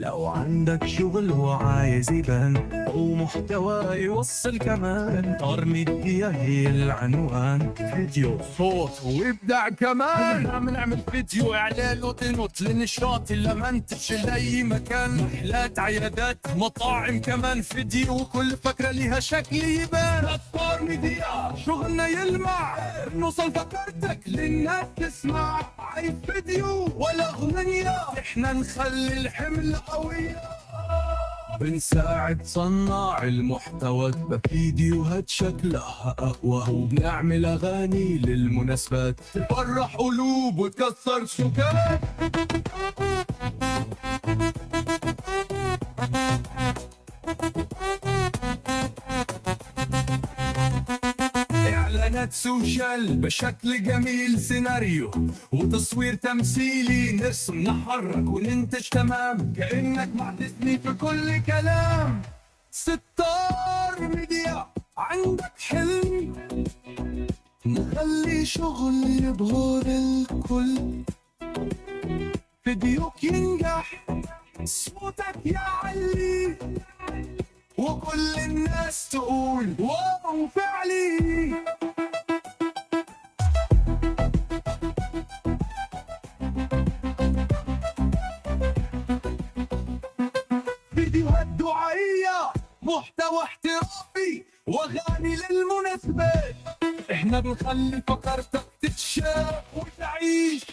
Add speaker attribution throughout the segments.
Speaker 1: لو عندك شغل وعايز يبان أو محتوى يوصل كمان، طار ميديا هي العنوان. فيديو صوت وإبداع كمان، عم نعمل فيديو إعلان ودينوت للنشاط اللي منتج لأي مكان، محلات عيادات مطاعم كمان فيديو، كل فكرة لها شكل يبان. طار ميديا شغلنا يلمع، نوصل فكرتك للناس تسمع. عايز فيديو ولا أغنية، إحنا نخلي الحمل قوية. بنساعد صناع المحتوى بفيديوهات شكلها أقوى، وبنعمل أغاني للمناسبات تفرح قلوب وتكسر سكات. إعلانات سوشيال بشكل جميل، سيناريو وتصوير تمثيلي، نرسم نحرك وننتج تمام كأنك مع ديزني في كل كلام. ستار ميديا عندك حلم، نخلي شغل يبهر الكل. فيديوك ينجح، صوتك يعلي، وكل الناس تقول واو فعلي. فيديوهات دعائية، محتوى احترافي، واغاني للمناسبات، احنا بنخلي فكرتك تتشاف وتعيش.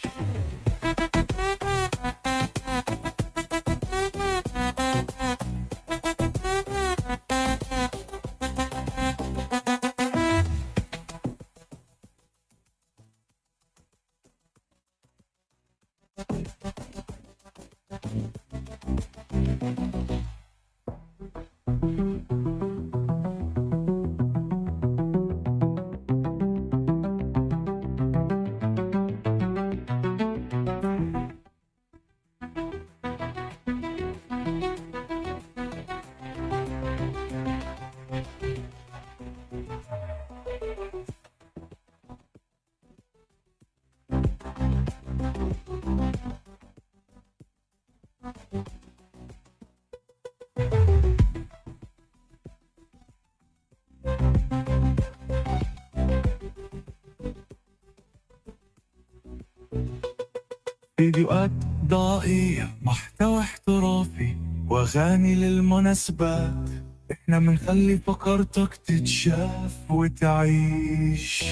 Speaker 1: فيديوهات ضائية، محتوى احترافي، واغاني للمناسبات، احنا بنخلي فكرتك تتشاف وتعيش.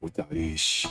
Speaker 1: وتعيش.